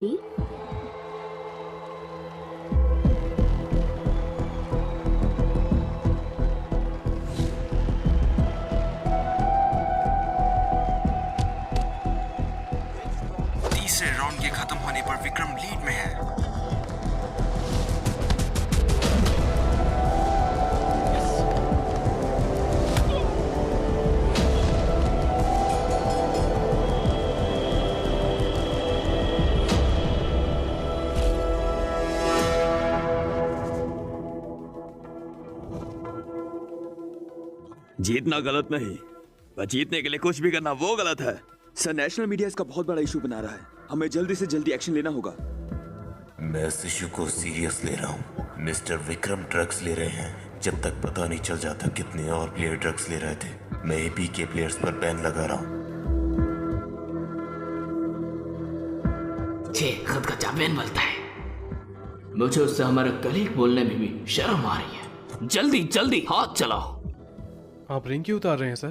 तीसरे राउंड के खत्म होने पर विक्रम लीड में है। जीतना गलत नहीं, पर जीतने के लिए कुछ भी करना वो गलत है। सर, नेशनल मीडिया इसका बहुत बड़ा इशू बना रहा है। हमें जल्दी से जल्दी एक्शन लेना होगा। मैं इस इशू को सीरियस ले रहा हूँ। मिस्टर विक्रम ड्रग्स ले रहे हैं। जब तक पता नहीं चल जाता कितने और प्लेयर ड्रग्स ले रहे थे, मैं एपी के प्लेयर्स पर बैन लगा रहा हूँ। खुद का चैंपियन बोलता है। मुझे उससे हमारा कलीग बोलने में भी शर्म आ रही है। जल्दी जल्दी हाथ चलाओ। आप रिंग क्यों उतार रहे हैं सर?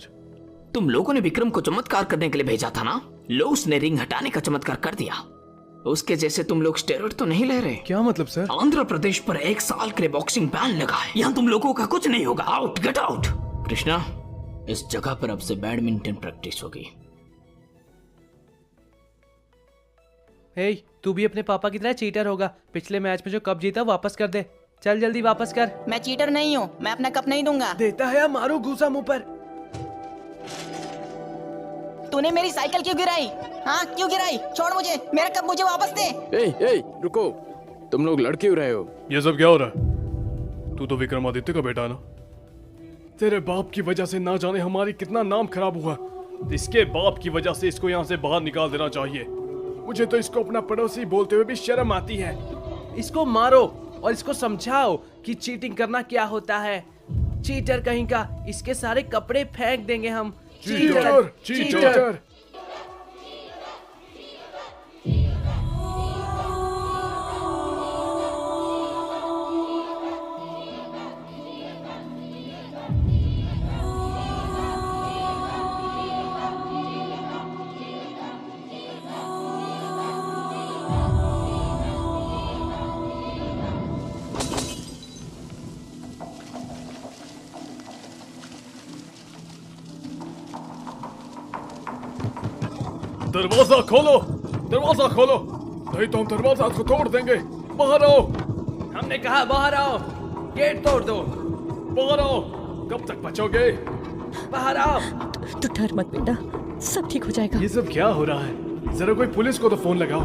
तुम लोगों ने विक्रम को चमत्कार करने के लिए भेजा था ना? लो, उसने रिंग हटाने का चमत्कार कर दिया। उसके जैसे तुम लोग स्टेरॉइड तो नहीं ले रहे? क्या मतलब सर? आंध्र प्रदेश पर 1 साल के लिए बॉक्सिंग बैन लगा है। यहाँ तुम लोगों का कुछ नहीं होगा। Out, get out. कृष्णा, इस जगह पर अब से बैडमिंटन प्रैक्टिस होगी। हे, तू भी अपने पापा की तरह चीटर होगा। पिछले मैच में जो कप जीता वापस कर दे। चल जल्दी वापस कर। मैं चीटर नहीं हूँ, मैं अपना कप नहीं दूंगा। देता है या मारू घूसा मुंह पर। तूने मेरी साइकिल क्यों गिराई? हाँ, क्यों गिराई? छोड़ मुझे, मेरा कप मुझे वापस दे। ए, रुको, तुम लोग लड़ क्यों रहे हो? ये सब क्या हो रहा है? तू तो विक्रमादित्य का बेटा है ना? तेरे बाप की वजह से ना जाने हमारी कितना नाम खराब हुआ। इसके बाप की वजह से इसको यहाँ से बाहर निकाल देना चाहिए। मुझे तो इसको अपना पड़ोसी बोलते हुए भी शर्म आती है। इसको मारो और इसको समझाओ कि चीटिंग करना क्या होता है। चीटर कहीं का, इसके सारे कपड़े फेंक देंगे हम। Cheater, cheater. दरवाजा खोलो, दरवाजा खोलो, नहीं तो हम दरवाजा को तोड़ देंगे। बाहर आओ। हमने कहा बाहर आओ। गेट तोड़ दो। बाहर आओ। कब तक बचोगे? बाहर आओ। तू डर मत बेटा, सब ठीक हो जाएगा। ये सब क्या हो रहा है? जरा कोई पुलिस को तो फोन लगाओ।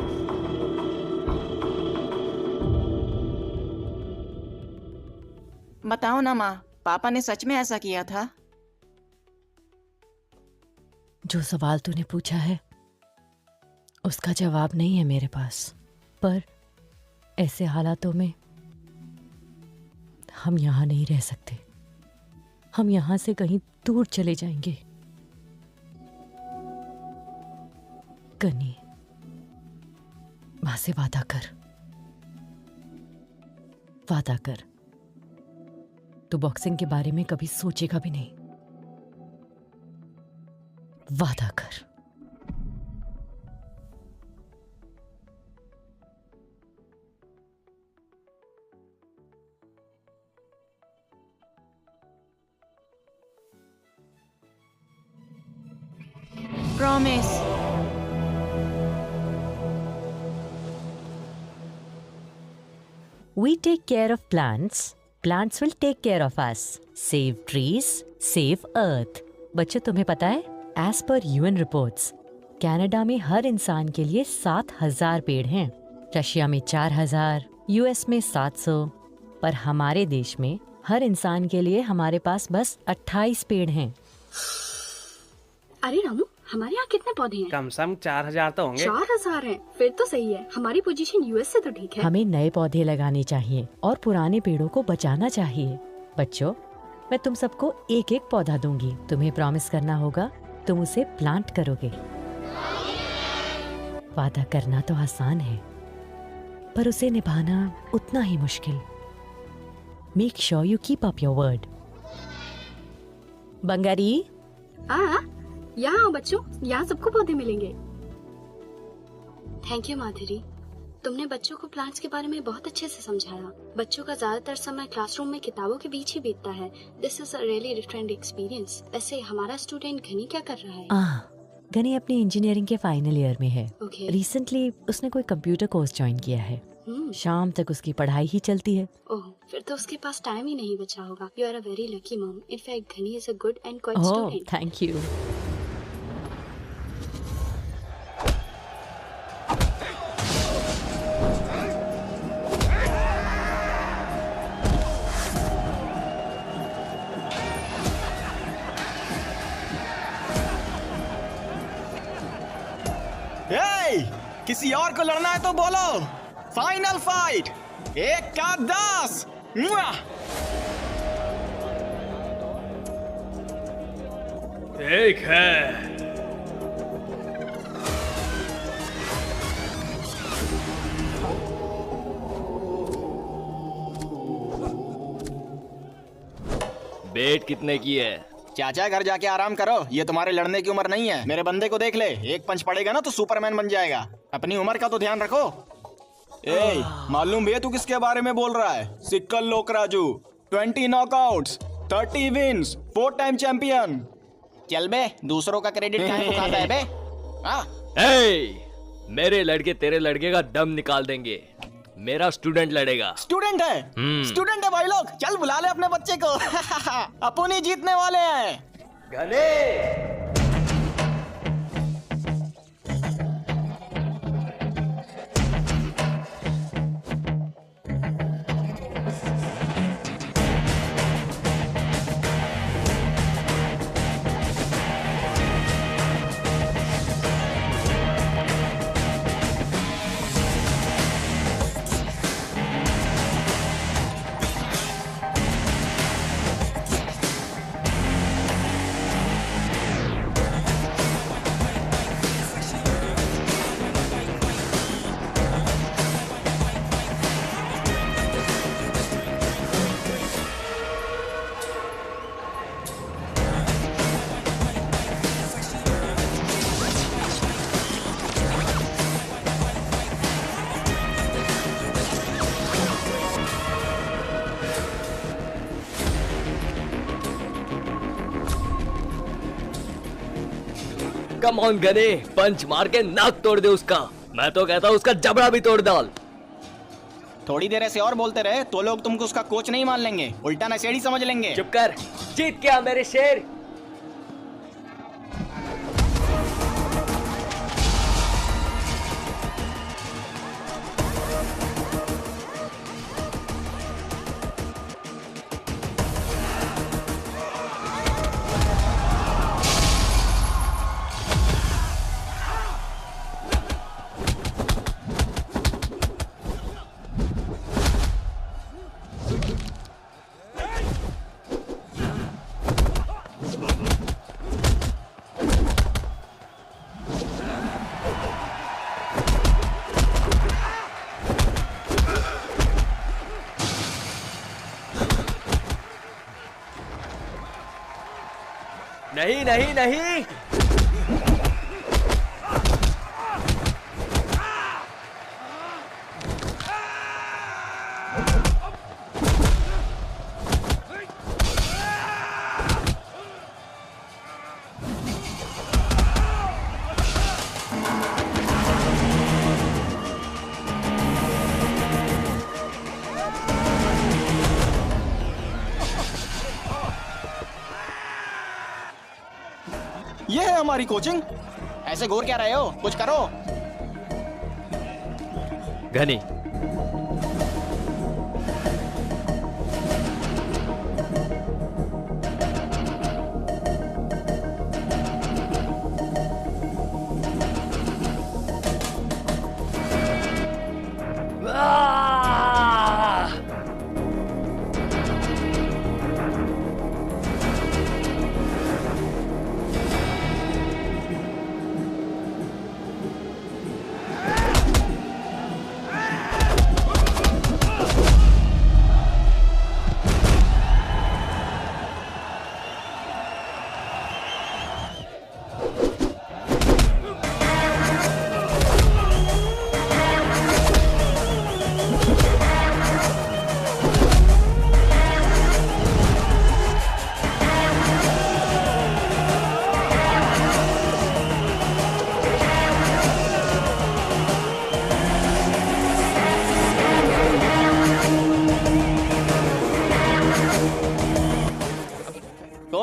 बताओ ना माँ, पापा ने सच में ऐसा किया था? जो सवाल तूने पूछा है उसका जवाब नहीं है मेरे पास, पर ऐसे हालातों में हम यहाँ नहीं रह सकते। हम यहाँ से कहीं दूर चले जाएंगे। कन्नी, माँ से वादा कर, वादा कर। तू बॉक्सिंग के बारे में कभी सोचेगा भी नहीं। वादा कर। Promise. We take care of plants. Plants will take care of us. Save trees, save earth. बच्चों, तुम्हें पता है, as per UN reports, Canada में हर इंसान के लिए 7,000 पेड़ हैं, रशिया में 4,000, यूएस में 700, पर हमारे देश में हर इंसान के लिए हमारे पास बस 28 पेड़ हैं। अरे रामू, हमारे यहाँ कितने पौधे हैं? कम से कम 4,000 तो होंगे। 4,000 हैं, फिर तो सही है। हमारी पोजीशन यूएस से तो ठीक है। हमें नए पौधे लगाने चाहिए और पुराने पेड़ों को बचाना चाहिए। बच्चों, मैं तुम सबको एक एक पौधा दूंगी। तुम्हें प्रॉमिस करना होगा, तुम उसे प्लांट करोगे। वादा करना तो आसान है, पर उसे निभाना उतना ही मुश्किल। Make sure you keep up your word. Bangari, यहाँ आओ बच्चों, यहाँ सबको पौधे मिलेंगे। थैंक यू माधुरी। तुमने बच्चों को प्लांट्स के बारे में बहुत अच्छे से समझाया। बच्चों का ज्यादातर समय क्लासरूम में किताबों के बीच ही बीतता है। This is a really different experience. वैसे हमारा स्टूडेंट घनी क्या कर रहा है? गनी अपनी इंजीनियरिंग के फाइनल ईयर में है। Okay. रिसेंटली उसने कोई कंप्यूटर कोर्स ज्वाइन किया है। शाम तक उसकी पढ़ाई ही चलती है। ओह, फिर तो उसके पास टाइम ही नहीं बचा होगा। You are a very lucky mom. In fact Ghani is a good and quite oh, student. Thank you. किसी और को लड़ना है तो बोलो। फाइनल फाइट 1 का 10। एक है। बेट कितने की है? चाचा घर जाके आराम करो, ये तुम्हारे लड़ने की उम्र नहीं है। मेरे बंदे को देख ले, एक पंच पड़ेगा ना तो सुपरमैन बन जाएगा। अपनी उम्र का तो ध्यान रखो। ए, मालूम भैया तू किसके बारे में बोल रहा है? Sikkal Lok Raju. 20 knockouts, 30 wins, 4 time champion. चल बे, दूसरों का क्रेडिट काहे को खाता है बे? मेरे लड़के तेरे लड़के का दम निकाल देंगे। मेरा स्टूडेंट लड़ेगा। स्टूडेंट है? स्टूडेंट है भाई लोग। चल बुला ले अपने बच्चे को। अपन ही जीतने वाले हैं। गने कम ऑन गने, पंच मार के नाक तोड़ दे उसका। मैं तो कहता हूँ उसका जबड़ा भी तोड़ डाल। थोड़ी देर ऐसे और बोलते रहे तो लोग तुमको उसका कोच नहीं मान लेंगे, उल्टा नशेड़ी समझ लेंगे। चुप कर, जीत क्या मेरे शेर। नहीं नहीं नहीं, ये है हमारी कोचिंग। ऐसे घूर क्या रहे हो, कुछ करो। घनी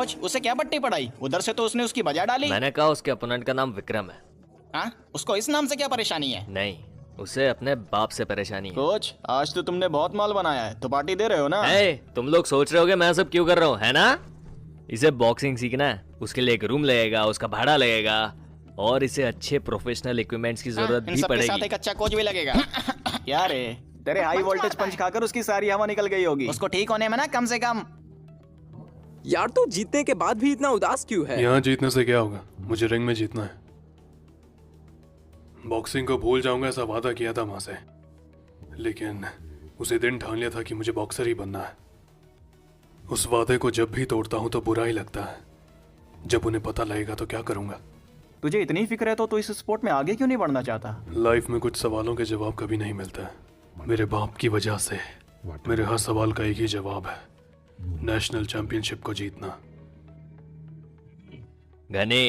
कोच उसे क्या पट्टी पड़ाई? उधर से तो उसने उसकी बजा डाली। मैंने कहा उसके अपोनेंट का नाम विक्रम है। हाँ, उसको इस नाम से क्या परेशानी है? नहीं, उसे अपने बाप से परेशानी है। कोच आज तो तुमने बहुत माल बनाया है, तो पार्टी दे रहे हो ना? तुम लोग सोच रहे होगे मैं सब क्यों कर रहा हूँ, है ना? इसे बॉक्सिंग सीखना है, उसके लिए एक रूम लगेगा, उसका भाड़ा लगेगा और इसे अच्छे प्रोफेशनल इक्विपमेंट्स की जरूरत इन भी सबके साथ पड़ेगी। एक अच्छा कोच भी लगेगा। क्या रे, तेरे हाई वोल्टेज पंच खाकर उसकी सारी हवा निकल गई होगी। उसको ठीक होने में ना कम से कम। यार तू जीतने के बाद भी इतना उदास क्यों है? यहाँ जीतने से क्या होगा, मुझे रिंग में जीतना है। बॉक्सिंग को भूल जाऊंगा ऐसा वादा किया था माँ से, लेकिन उसे दिन ठान लिया था कि मुझे बॉक्सर ही बनना है। उस वादे को जब भी तोड़ता हूँ तो बुरा ही लगता है। जब उन्हें पता लगेगा तो क्या करूंगा। तुझे इतनी फिक्र है तो तू इस स्पोर्ट में आगे क्यों नहीं बढ़ना चाहता? लाइफ में कुछ सवालों के जवाब कभी नहीं मिलता है। मेरे बाप की वजह से मेरे हर सवाल का एक ही जवाब है, नेशनल चैंपियनशिप को जीतना। घनी,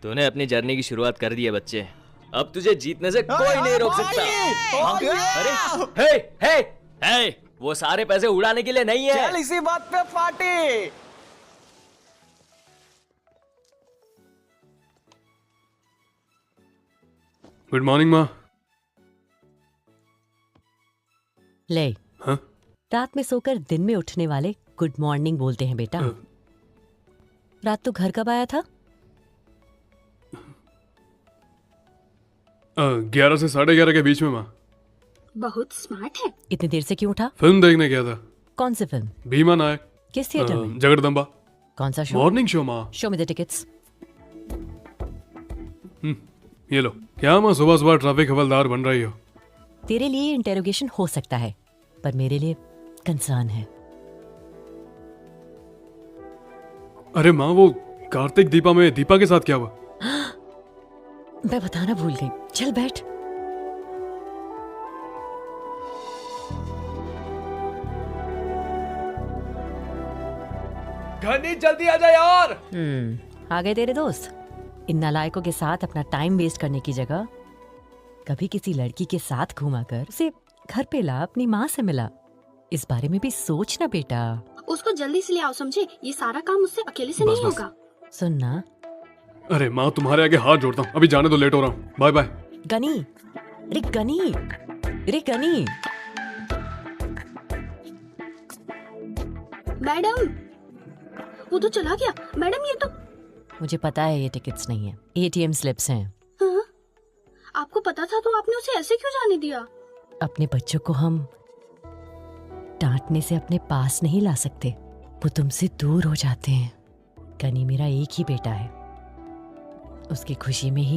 तूने अपनी जर्नी की शुरुआत कर दी है बच्चे। अब तुझे जीतने से कोई नहीं रोक सकता। अरे हे, वो सारे पैसे उड़ाने के लिए नहीं है। चल इसी बात पे पार्टी। गुड मॉर्निंग माँ। ले हाँ? रात में सोकर दिन में उठने वाले गुड मॉर्निंग बोलते हैं बेटा। रात तो घर कब आया था? 11 से 11:30 के बीच में माँ। बहुत स्मार्ट है। इतनी देर से क्यों उठा? फिल्म देखने गया था। कौन सी फिल्म? भीमा नायक। किस थिएटर में? जगदम्बा। कौन सा शो? मॉर्निंग शो माँ। शो में द टिकट्स। ये लो। क्या माँ सुबह सुबह ट्रैफिक हवलदार बन रही हो? तेरे लिए इंटेरोगेशन हो सकता है, पर मेरे लिए कंसर्न है। अरे माँ, वो कार्तिक दीपा में दीपा के साथ क्या हुआ? मैं बताना भूल गई। चल बैठ। घनी जल्दी आ जा यार। आ गए तेरे दोस्त। इन नालायकों के साथ अपना टाइम वेस्ट करने की जगह कभी किसी लड़की के साथ घूमा कर उसे घर पे ला, अपनी माँ से मिला। इस बारे में भी सोच ना बेटा। उसको जल्दी से ले आओ, समझे? ये सारा काम उससे अकेले से नहीं होगा। सुनना। अरे माँ, तुम्हारे आगे हाथ जोड़ता हूँ, अभी जाने दो, लेट हो रहा हूँ। Bye bye. गनी, अरे गनी, अरे गनी। मैडम, वो तो चला गया। मैडम ये तो। मुझे पता है ये टिकट्स नहीं है, एटीएम स्लिप्स हैं। हाँ? आपको पता था तो आपने उसे ऐसे क्यों जाने दिया? अपने बच्चों को हम डांटने से अपने पास नहीं ला सकते, वो तुमसे दूर हो जाते हैं। गनी मेरा एक ही बेटा है, उसकी खुशी में ही